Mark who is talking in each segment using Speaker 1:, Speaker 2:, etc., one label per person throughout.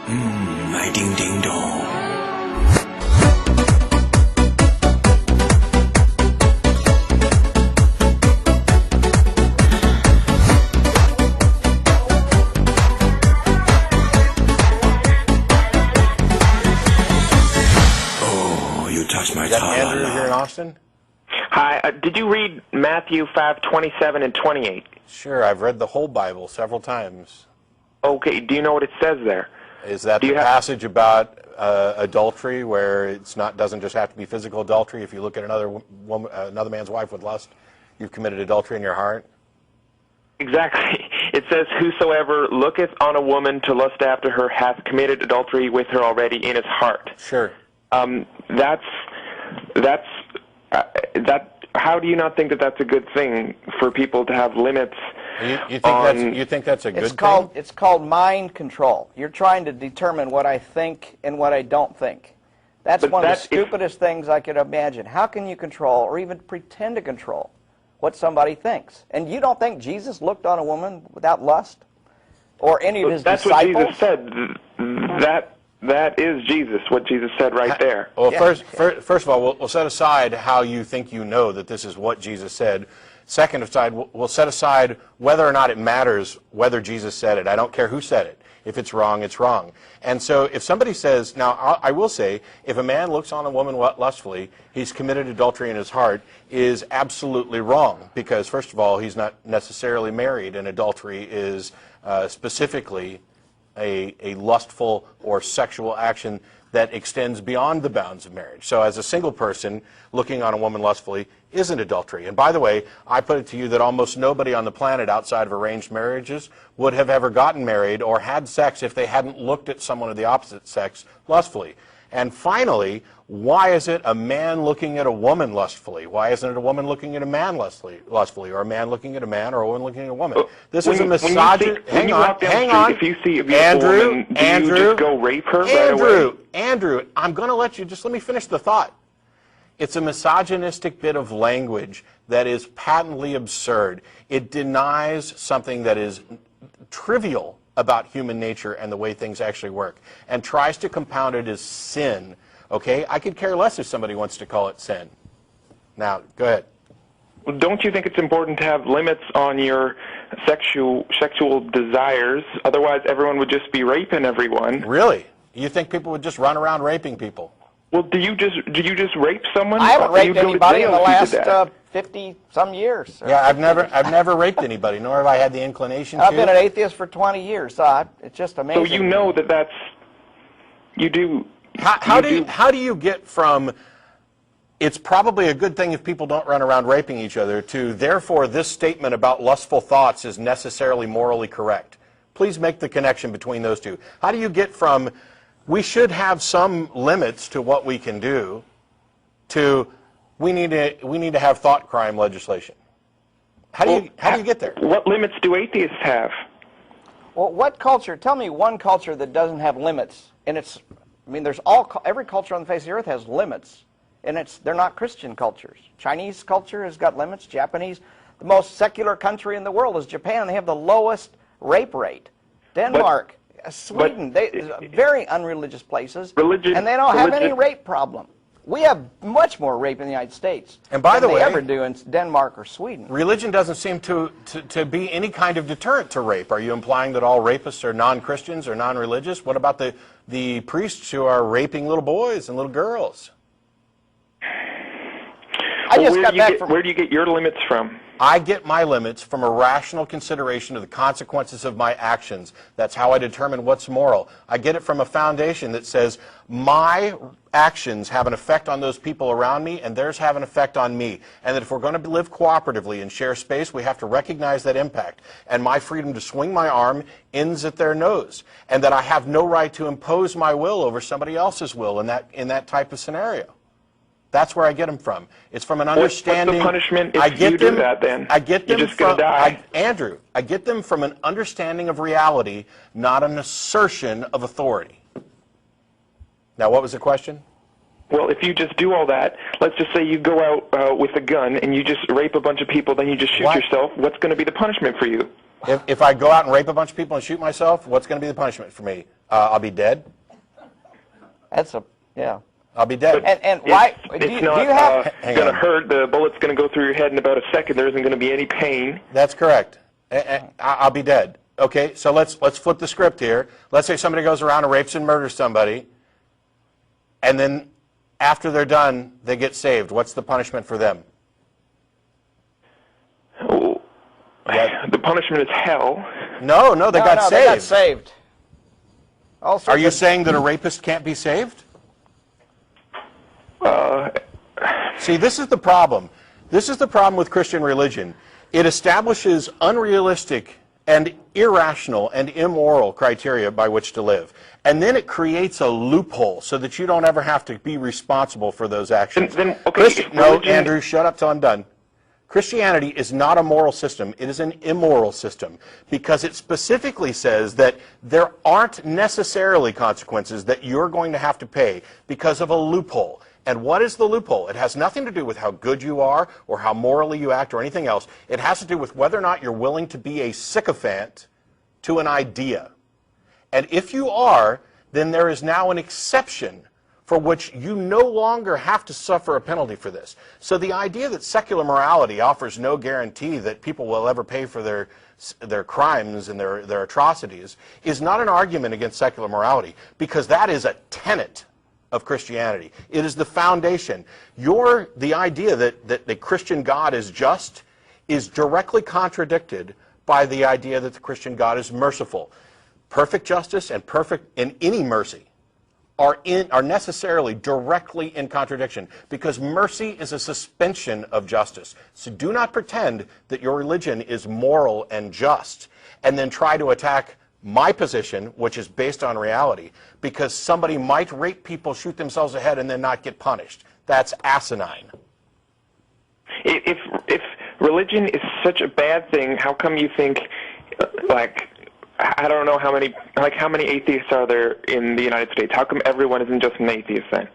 Speaker 1: My ding ding dong. Oh, you touch my
Speaker 2: Is that Andrew here in Austin?
Speaker 3: Hi. Did you read Matthew 5:27 and 28?
Speaker 2: Sure, I've read the whole Bible several times.
Speaker 3: Okay. Do you know what it says there?
Speaker 2: Is that the passage about adultery, where doesn't just have to be physical adultery? If you look at another man's wife with lust, you've committed adultery in your heart. Exactly.
Speaker 3: It says, "Whosoever looketh on a woman to lust after her hath committed adultery with her already in his heart."
Speaker 2: Sure.
Speaker 3: How do you not think that that's a good thing for people to have limits?
Speaker 2: You think that's a good thing?
Speaker 4: It's called mind control. You're trying to determine what I think and what I don't think. That's one of the stupidest things I could imagine. How can you control or even pretend to control what somebody thinks? And you don't think Jesus looked on a woman without lust? Or any of his disciples?
Speaker 3: That's what Jesus said. That is Jesus, what Jesus said right there.
Speaker 2: Well, first of all, we'll set aside how you think you know that this is what Jesus said. Second aside, we'll set aside whether or not it matters whether Jesus said it. I don't care who said it. If it's wrong, it's wrong. And so if somebody says, now I will say, if a man looks on a woman lustfully, he's committed adultery in his heart, is absolutely wrong. Because first of all, he's not necessarily married, and adultery is specifically a lustful or sexual action that extends beyond the bounds of marriage. So as a single person, looking on a woman lustfully isn't adultery. And by the way, I put it to you that almost nobody on the planet outside of arranged marriages would have ever gotten married or had sex if they hadn't looked at someone of the opposite sex lustfully. And finally, why is it a man looking at a woman lustfully? Why isn't it a woman looking at a man lustfully, or a man looking at a man, or a woman looking at a woman? This is a misogynist. Hang on.
Speaker 3: If you see a beautiful woman, do you just go rape her right away?
Speaker 2: Andrew, I'm going to let me finish the thought. It's a misogynistic bit of language that is patently absurd. It denies something that is trivial about human nature and the way things actually work, and tries to compound it as sin. Okay? I could care less if somebody wants to call it sin. Now, go ahead.
Speaker 3: Well, don't you think it's important to have limits on your sexual desires? Otherwise, everyone would just be raping everyone.
Speaker 2: Really? You think people would just run around raping people?
Speaker 3: Well, do you just rape someone?
Speaker 4: I haven't raped anybody in the last 50-some years.
Speaker 2: Yeah, I've never raped anybody, nor have I had the inclination to.
Speaker 4: I've been an atheist for 20 years, so it's just amazing.
Speaker 3: So you know that's you do.
Speaker 2: How do you get from it's probably a good thing if people don't run around raping each other to therefore this statement about lustful thoughts is necessarily morally correct? Please make the connection between those two. How do you get from we should have some limits to what we can do to we need to have thought crime legislation? How do you get there?
Speaker 3: What limits do atheists have?
Speaker 4: Well, what culture? Tell me one culture that doesn't have limits. And every culture on the face of the earth has limits, and they're not Christian cultures. Chinese culture has got limits. Japanese, the most secular country in the world is Japan. They have the lowest rape rate. Denmark. Sweden, very unreligious places, and they don't have any rape problem. We have much more rape in the United States
Speaker 2: than they
Speaker 4: ever do in Denmark or Sweden.
Speaker 2: Religion doesn't seem to be any kind of deterrent to rape. Are you implying that all rapists are non-Christians or non-religious? What about the priests who are raping little boys and little girls?
Speaker 3: Where do you get your limits from?
Speaker 2: I get my limits from a rational consideration of the consequences of my actions. That's how I determine what's moral. I get it from a foundation that says my actions have an effect on those people around me and theirs have an effect on me. And that if we're going to live cooperatively and share space, we have to recognize that impact. And my freedom to swing my arm ends at their nose. And that I have no right to impose my will over somebody else's will in that type of scenario. That's where I get them from. It's from an understanding.
Speaker 3: What's the punishment if you do that then? You're just going to die.
Speaker 2: Andrew, I get them from an understanding of reality, not an assertion of authority. Now, what was the question?
Speaker 3: Well, if you just do all that, let's just say you go out with a gun and you just rape a bunch of people, then you just shoot yourself, what's going to be the punishment for you?
Speaker 2: If I go out and rape a bunch of people and shoot myself, what's going to be the punishment for me? I'll be dead.
Speaker 4: That's a, yeah.
Speaker 2: I'll be dead.
Speaker 4: And why,
Speaker 3: It's
Speaker 4: do you
Speaker 3: not
Speaker 4: have,
Speaker 2: Hang
Speaker 3: going to
Speaker 2: on.
Speaker 3: hurt. The bullet's going to go through your head in about a second. There isn't going to be any pain.
Speaker 2: That's correct. I'll be dead. Okay, so let's flip the script here. Let's say somebody goes around and rapes and murders somebody, and then after they're done, they get saved. What's the punishment for them?
Speaker 3: Oh, the punishment is hell.
Speaker 2: No, they got saved.
Speaker 4: They got saved. Also,
Speaker 2: Are you saying that a rapist can't be saved? See, this is the problem. This is the problem with Christian religion. It establishes unrealistic and irrational and immoral criteria by which to live. And then it creates a loophole so that you don't ever have to be responsible for those actions.
Speaker 3: Okay,
Speaker 2: No,
Speaker 3: religion-
Speaker 2: Andrew, shut up till I'm done. Christianity is not a moral system. It is an immoral system because it specifically says that there aren't necessarily consequences that you're going to have to pay because of a loophole. And what is the loophole? It has nothing to do with how good you are or how morally you act or anything else. It has to do with whether or not you're willing to be a sycophant to an idea. And if you are, then there is now an exception for which you no longer have to suffer a penalty for this. So the idea that secular morality offers no guarantee that people will ever pay for their crimes and their atrocities is not an argument against secular morality, because that is a tenet of Christianity. It is the foundation. The idea that the Christian God is just is directly contradicted by the idea that the Christian God is merciful. Perfect justice and any mercy are necessarily directly in contradiction, because mercy is a suspension of justice. So do not pretend that your religion is moral and just and then try to attack my position, which is based on reality, because somebody might rape people, shoot themselves ahead, and then not get punished. That's asinine.
Speaker 3: If religion is such a bad thing, how come you think, like, I don't know how many atheists are there in the United States? How come everyone isn't just an atheist then?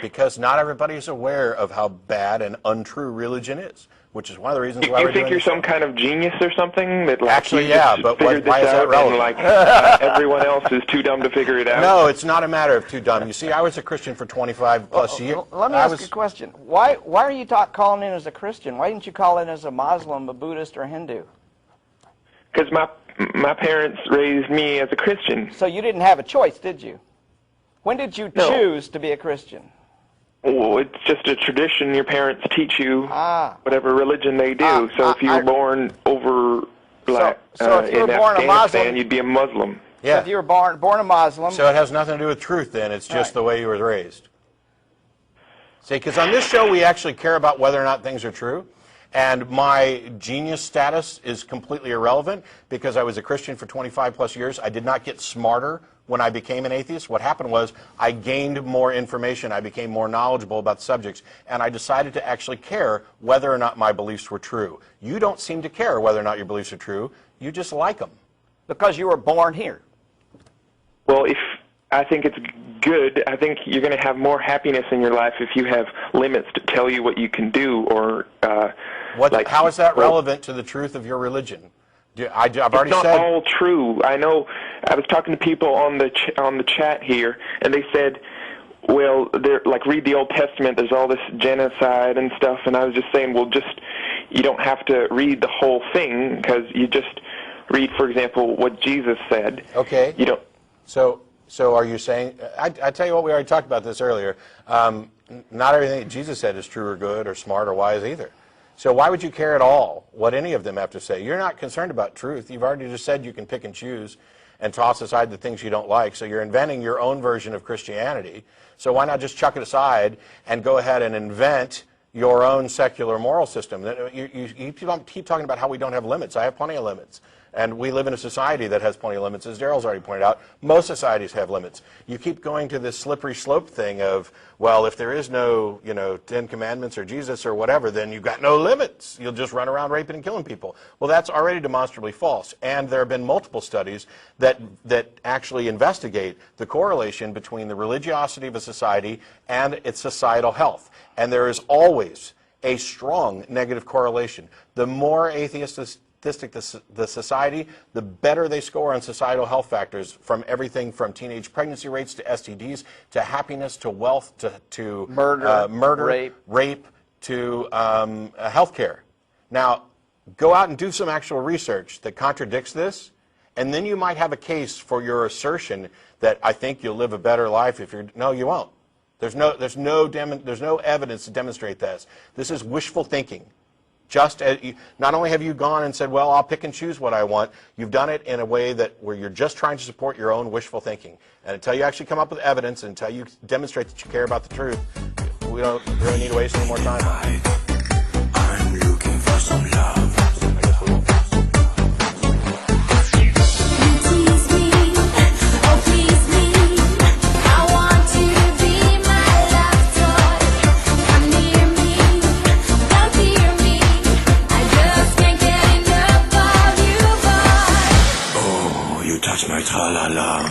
Speaker 2: Because not everybody is aware of how bad and untrue religion is, which is one of the reasons why
Speaker 3: You
Speaker 2: we're
Speaker 3: think
Speaker 2: doing
Speaker 3: you're
Speaker 2: this.
Speaker 3: some kind of genius or something? That, like,
Speaker 2: Actually,
Speaker 3: you
Speaker 2: yeah,
Speaker 3: just
Speaker 2: but
Speaker 3: figured
Speaker 2: why
Speaker 3: this
Speaker 2: is that
Speaker 3: out
Speaker 2: relevant?
Speaker 3: And, everyone else is too dumb to figure it out?
Speaker 2: No, it's not a matter of too dumb. You see, I was a Christian for 25 plus years.
Speaker 4: Let me ask you a question. Why are you calling in as a Christian? Why didn't you call in as a Muslim, a Buddhist, or a Hindu?
Speaker 3: Because my parents raised me as a Christian.
Speaker 4: So you didn't have a choice, did you? When did you
Speaker 3: No.
Speaker 4: choose to be a Christian?
Speaker 3: Well, it's just a tradition. Your parents teach you whatever religion they do. So if you were
Speaker 4: I-
Speaker 3: born over
Speaker 4: so if you were
Speaker 3: in
Speaker 4: born a
Speaker 3: Afghanistan,
Speaker 4: Muslim-
Speaker 3: you'd be a Muslim.
Speaker 2: Yeah.
Speaker 4: If you were born a Muslim,
Speaker 2: So it has nothing to do with truth then. It's just
Speaker 4: Right.
Speaker 2: the way you were raised. See, because on this show we actually care about whether or not things are true. And my genius status is completely irrelevant because I was a Christian for 25 plus years. I did not get smarter when I became an atheist. What happened was I gained more information. I became more knowledgeable about subjects. And I decided to actually care whether or not my beliefs were true. You don't seem to care whether or not your beliefs are true. You just like them.
Speaker 4: because you were born here.
Speaker 3: Well, I think it's good. I think you're going to have more happiness in your life if you have limits to tell you what you can do, or
Speaker 2: how is that relevant to the truth of your religion? I've already
Speaker 3: it's not
Speaker 2: said.
Speaker 3: all true. I know. I was talking to people on the chat here, and they said, well, they're like, read the Old Testament. There's all this genocide and stuff, and I was just saying, well, you don't have to read the whole thing, because you just read, for example, what Jesus said.
Speaker 2: Okay.
Speaker 3: You don't.
Speaker 2: So are you saying? I tell you what, we already talked about this earlier. Not everything that Jesus said is true or good or smart or wise either. So why would you care at all what any of them have to say? You're not concerned about truth. You've already just said you can pick and choose and toss aside the things you don't like. So you're inventing your own version of Christianity. So why not just chuck it aside and go ahead and invent your own secular moral system? You keep talking about how we don't have limits. I have plenty of limits. And we live in a society that has plenty of limits. As Daryl's already pointed out, most societies have limits. You keep going to this slippery slope thing of, well, if there is no, 10 Commandments or Jesus or whatever, then you've got no limits. You'll just run around raping and killing people. Well, that's already demonstrably false. And there have been multiple studies that actually investigate the correlation between the religiosity of a society and its societal health. And there is always a strong negative correlation. The more atheists statistic the society, the better they score on societal health factors, from everything from teenage pregnancy rates to STDs to happiness to wealth to
Speaker 4: murder,
Speaker 2: rape to healthcare. Now, go out and do some actual research that contradicts this, and then you might have a case for your assertion that I think you'll live a better life if you're. No, you won't. There's no evidence to demonstrate this. This is wishful thinking. Just as not only have you gone and said, well, I'll pick and choose what I want, you've done it in a way where you're just trying to support your own wishful thinking. And until you actually come up with evidence, until you demonstrate that you care about the truth, we don't really need to waste any more time.
Speaker 1: I'm looking for some love.
Speaker 2: I guess we won't.
Speaker 5: Tease me, oh please me. I want you to be my love toy. Come near me, don't fear me. I just can't get enough of you, boy.
Speaker 1: Oh, you touch my tra-la-la.